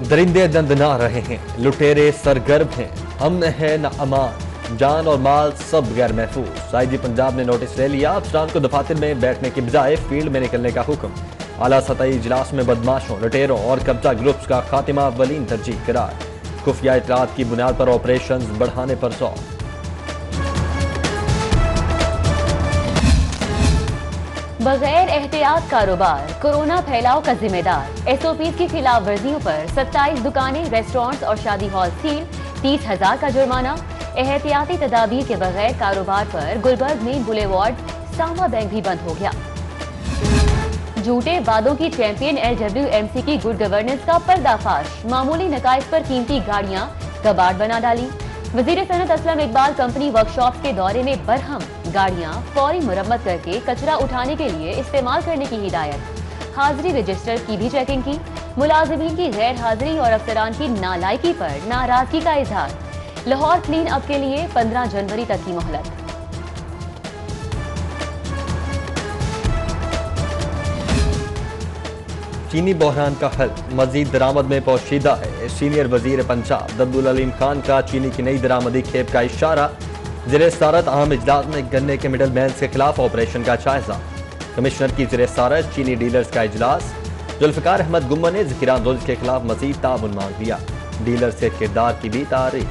दरिंदे दंदना रहे हैं, लुटेरे सरगर्म हैं, अमन है न अमान, जान और माल सब गैर महफूज। आईजी पंजाब ने नोटिस ले लिया, अफसरान को दफातर में बैठने के बजाय फील्ड में निकलने का हुक्म। आला सतही इजलास में बदमाशों, लुटेरों और कब्जा ग्रुप्स का खात्मा अव्वलीन तरजीह करार। खुफिया इतलात की बुनियाद पर ऑपरेशन बढ़ाने पर जोर। बगैर एहतियात कारोबार, कोरोना फैलाव का जिम्मेदार। एसओपी की खिलाफ वर्जियों पर 27 दुकानें, रेस्टोरेंट्स और शादी हॉल सील, 30,000 का जुर्माना। एहतियाती तदाबीर के बगैर कारोबार पर गुलबर्ग में बुलेवार्ड सामा बैंक भी बंद हो गया। झूठे वादों की चैंपियन LWMC की गुड गवर्नेंस का पर्दाफाश, मामूली नकाइज पर कीमती गाड़ियां कबाड़ बना डाली। वजीर सनत असलम इकबाल कंपनी वर्कशॉप के दौरे में बरहम, गाड़ियां फौरी मुरम्मत करके कचरा उठाने के लिए इस्तेमाल करने की हिदायत। हाजिरी रजिस्टर की भी चेकिंग की। मुलाजिमीन की गैर हाजिरी और अफसरान की नालायकी पर नाराजगी का इजहार। लाहौर क्लीन अप के लिए 15 जनवरी तक की मोहलत। चीनी बहरान का हल मजीद दरामद में पोशीदा है। सीनियर वजीर पंजाब अब्दुल अलीम खान का चीनी की नई दरामदी खेप का इशारा। ज़िले सदारत अहम इजलास में गन्ने के मिडल मैन के खिलाफ ऑपरेशन का जायजा। कमिश्नर की ज़िले सदारत चीनी डीलर्स का इजलास। जुल्फ़िकार अहमद गुम्मा ने ज़कीरान रोज के खिलाफ मजीद ताउन मांग लिया। डीलर्स के किरदार की भी तारीफ।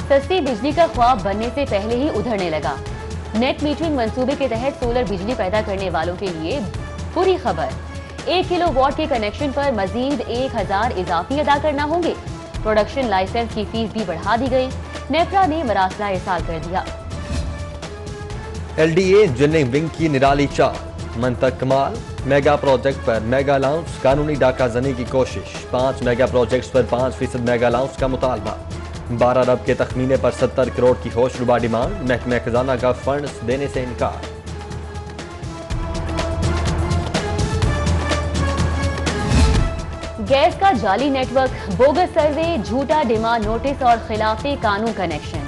सस्ती बिजली का ख्वाब बनने से पहले ही उधरने लगा। नेट मीटरिंग मंसूबे के तहत सोलर बिजली पैदा करने वालों के लिए बुरी खबर। 1 किलोवाट के कनेक्शन पर मजीद 1000 इजाफी अदा करना होंगे। प्रोडक्शन लाइसेंस की फीस भी बढ़ा दी गई। नेफ्रा ने मरासला इरसाल कर दिया। LDA जिनिंग विंग की निराली चाल, मंतक कमाल। मेगा प्रोजेक्ट पर मेगा अलाउंस, कानूनी डाका जनी की कोशिश। 5 मेगा प्रोजेक्ट्स पर 5% मेगा अलाउंस का मुतालबा। 12 अरब के तखमीने पर 70 करोड़ की होशरुबा डिमांड। महकमे खजाना का फंड्स देने से इनकार। गैस का जाली नेटवर्क, बोगस सर्वे, झूठा डिमांड नोटिस और खिलाफी कानून कनेक्शन।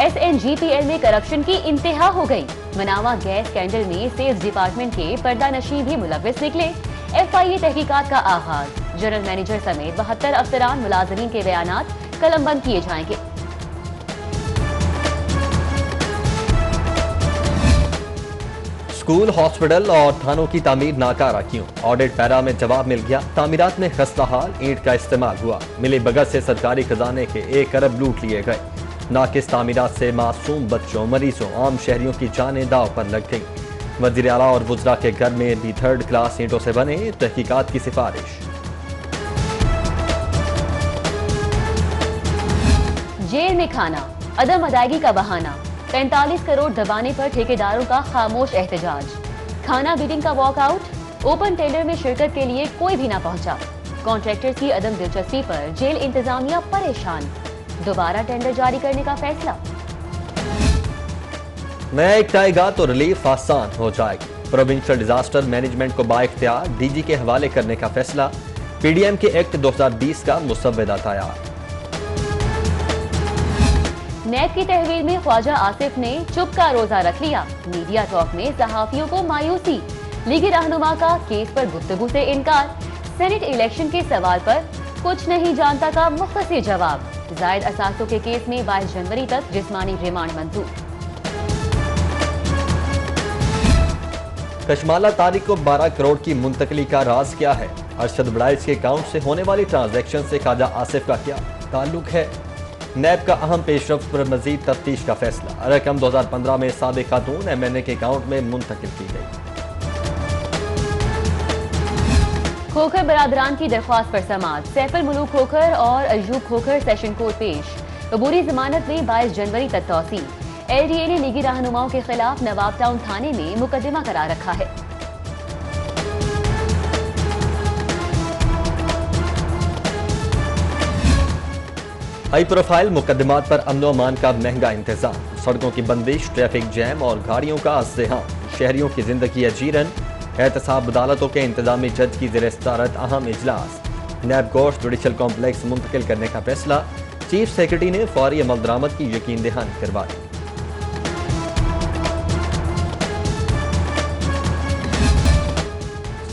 SNGPL में करप्शन की इंतहा हो गई। मनावा गैस स्कैंडल में सेल्स डिपार्टमेंट के पर्दानशी भी मुलव्विस निकले। FIA तहकीकात का आगाज। जनरल मैनेजर समेत 72 अफसरान मुलाजमीन के बयानात कलमबंद किए जाएंगे। स्कूल, हॉस्पिटल और थानों की तामीर नाकारा क्यों? ऑडिट पैरा में जवाब मिल गया। तामीरात में खस्ता हाल, ईंट का इस्तेमाल हुआ। मिली बगत से सरकारी खजाने के 1 अरब लूट लिए गए। नाकिस तामीरात से मासूम बच्चों, मरीजों, आम शहरियों की जानें दाव पर लग गई। वज़ीर आला और वुज़रा के घर में भी 3rd क्लास ईंटों से बने। तहकीकात की सिफारिश। जेल में खाना, अदम अदायगी का बहाना। 45 करोड़ दबाने पर ठेकेदारों का खामोश एहतजाज। खाना बिडिंग का वॉकआउट। ओपन टेंडर में शिरकत के लिए कोई भी ना पहुंचा। कॉन्ट्रैक्टर्स की अदम दिलचस्पी पर जेल इंतजामिया परेशान। दोबारा टेंडर जारी करने का फैसला। नया एक्ट आएगा तो रिलीफ आसान हो जाएगी। प्रोविंशियल डिजास्टर मैनेजमेंट को बाइख्तियार DG के हवाले करने का फैसला। PDM के एक्ट 2020 का मुसव्वदा तैयार। नैब की तहवील में ख्वाजा आसिफ ने चुप का रोजा रख लिया। मीडिया टॉक में सहाफियों को मायूसी। लीगी रहनुमा का केस पर गुफ्तगू से इनकार। सेनेट इलेक्शन के सवाल पर कुछ नहीं जानता का मुख्तसर जवाब। जायद असासों के केस में 22 जनवरी तक जिस्मानी रिमांड मंजूर। कशमाला तारिक को 12 करोड़ की मुंतकली का राज क्या है? अरशद बड़ाइच के अकाउंट से होने वाली ट्रांजैक्शन से ख्वाजा आसिफ का क्या ताल्लुक है? नैब का अहम पेशरफ्त पर मजीद तफ्तीश का फैसला। रकम 2015 में साबिक खातून MNA के अकाउंट में मुंतकिल की गई। खोखर बरादरान की दरख्वास्त पर समाअत। सैफुल मुलूक खोखर और अयूब खोखर सेशन कोर्ट पेश। अबूरी जमानत में 22 जनवरी तक तौसील। LDA ने लीगी रहनुमाओं के खिलाफ नवाब टाउन थाने में मुकदमा करार रखा है। हाई प्रोफाइल मुकदमात पर अमन अमान का महंगा इंतजाम। सड़कों की बंदिश, ट्रैफिक जैम और गाड़ियों का अज़्दिहाम। शहरियों की जिंदगी अजीरन। एहतसाब अदालतों के इंतजामी जज की ज़िले सदारत अहम इजलास। नैब कोर्ट जुडिशल कॉम्प्लेक्स मुंतकिल करने का फैसला। चीफ सेक्रेटरी ने फौरी अमल दरामद की यकीन दहानी करवा दी।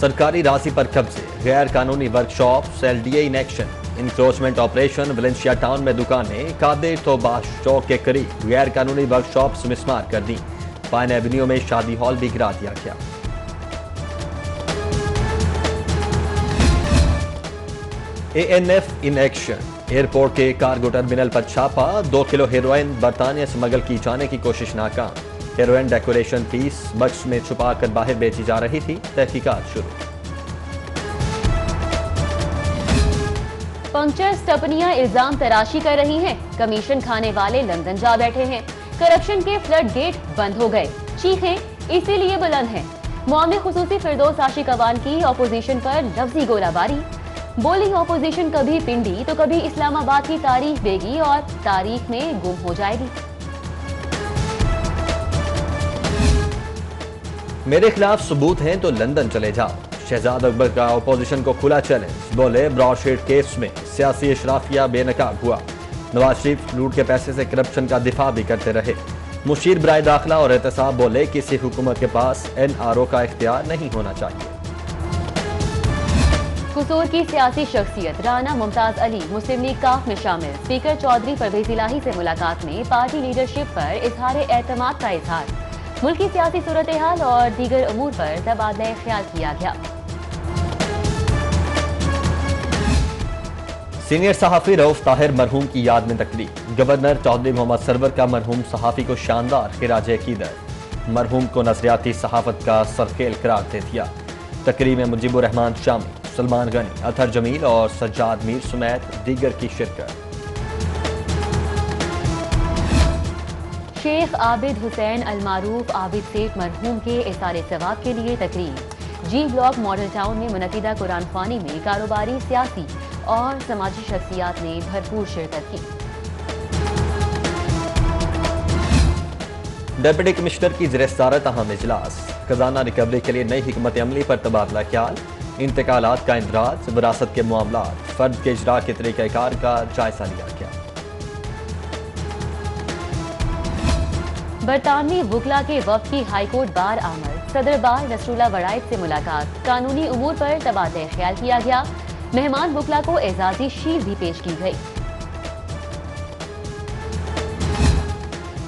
सरकारी राशि पर कब्जे, गैर कानूनी workshop, LDA in action, encroachment operation, Valencia town में दुकानें, कादिर तोबाश चौक के करीब गैर कानूनी वर्कशॉप्स मिसमार कर दी। पाइन एवेन्यू में शादी हॉल भी गिरा दिया गया। ANF इन एक्शन, एयरपोर्ट के कार्गो टर्मिनल पर छापा, 2 किलो हेरोइन बरतानिया स्मगल की जाने की कोशिश नाकाम। हेरोइन डेकोरेशन पीस बक्स में छुपाकर बाहर बेची जा रही थी। तहकीकात शुरू। पंक्चर स्टपनियां इल्जाम तराशी कर रही हैं। कमीशन खाने वाले लंदन जा बैठे हैं। करप्शन के फ्लड गेट बंद हो गए। चीखें इसीलिए बुलंद हैं। मामले खुसूसी फिरदौस आशिक अवान की ऑपोजिशन पर लफ्जी गोलाबारी। बोली ऑपोजिशन कभी पिंडी तो कभी इस्लामाबाद की तारीफ देगी और तारीख में गुम हो जाएगी। मेरे खिलाफ सबूत हैं तो लंदन चले जाओ। शहजाद अकबर का ऑपोजिशन को खुला चैलेंज। बोले ब्रॉडशीट केस में सियासी इशराफिया बेनकाब हुआ। नवाज शरीफ लूट के पैसे से करप्शन का दिफा भी करते रहे। मुशीर बराए दाखिला और एहतसाब बोले किसी हुकूमत के पास NRO का इख्तियार नहीं होना चाहिए। कुसूर की सियासी शख्सियत राना मुमताज अली मुस्लिम लीग काफ में शामिल। स्पीकर चौधरी परवेज इलाही से मुलाकात में पार्टी लीडरशिप पर इजहार एतमाद का इजहार। मुल्की सियासी सूरत हाल और दीगर अमूर पर तबादला ख्याल किया गया। सीनियर सहाफी रऊफ ताहिर मरहूम की याद में तकरीब। गवर्नर चौधरी मोहम्मद सरवर का मरहूम सहाफी को शानदार खिराज अकीदत। मरहूम को नजरियाती सहाफत का सरखेल करार दे दिया। तकरीब में मुजीबुर रहमान शामी, सलमान गनी, अतहर जमील और सज्जाद मीर समेत दीगर की शिरकत। शेख आबिद हुसैन अलमारूफ आबिद सेठ मरहूम के इसारे सवाब के लिए तकरीब। G ब्लॉक मॉडल टाउन में मुनक़िदा कुरान ख्वानी में कारोबारी, सियासी और समाजी शख्सियात ने भरपूर शिरकत की। डिप्टी कमिश्नर की ज़ेर-ए-सदारत अहम इजलास। खजाना रिकवरी के लिए नई हिकमत अमली पर तबादला ख्याल। इंतकालात का इंदराज, विरासत के मामलात, फर्द के इजरा के तरीक़ाकार का जायजा लिया गया। बरतानवी वकला के वफ्द की हाईकोर्ट बार आमद। सदर बार नसरुल्लाह वड़ाइद से मुलाकात। कानूनी उमूर पर तबादला ख्याल किया गया। मेहमान वकला को एजाजी शील्ड भी पेश की गई।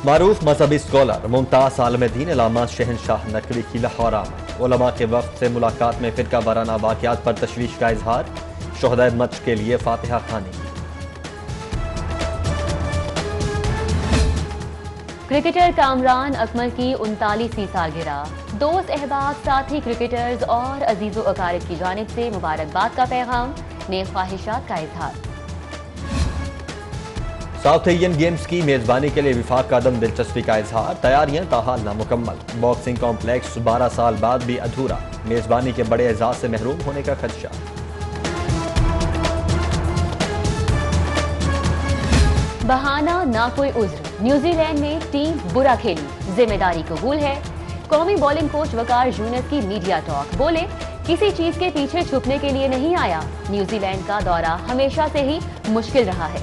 मारूफ मजहबी स्कॉलर मुमताज आलम दीन अल्लामा शहनशाह नकवी की लाहौर आमद। उलमा के वफ्द से मुलाकात में फिरका वाराना वाक़यात पर तशवीश का इजहार। शुहदाए मच के लिए फातिहा खानी की। क्रिकेटर कामरान अकमल की 39वीं सालगिरह। दोस्त, अहबाब, साथी क्रिकेटर्स और अजीजो अकारिब की जानिब से मुबारकबाद का पैगाम। नेक ख्वाहिशात का इजहार। साउथ एशियन गेम्स की मेजबानी के लिए विफाक का अदम दिलचस्पी का इजहार। तैयारियां ताहाल नामुकम्मल। बॉक्सिंग कॉम्प्लेक्स 12 साल बाद भी अधूरा। मेजबानी के बड़े एजाज से महरूम होने का खदशा। बहाना ना कोई उज्र। न्यूजीलैंड ने टीम बुरा खेली, जिम्मेदारी कबूल है। कौमी बॉलिंग कोच वकार यूनुस की मीडिया टॉक। बोले किसी चीज के पीछे छुपने के लिए नहीं आया। न्यूजीलैंड का दौरा हमेशा से ही मुश्किल रहा है।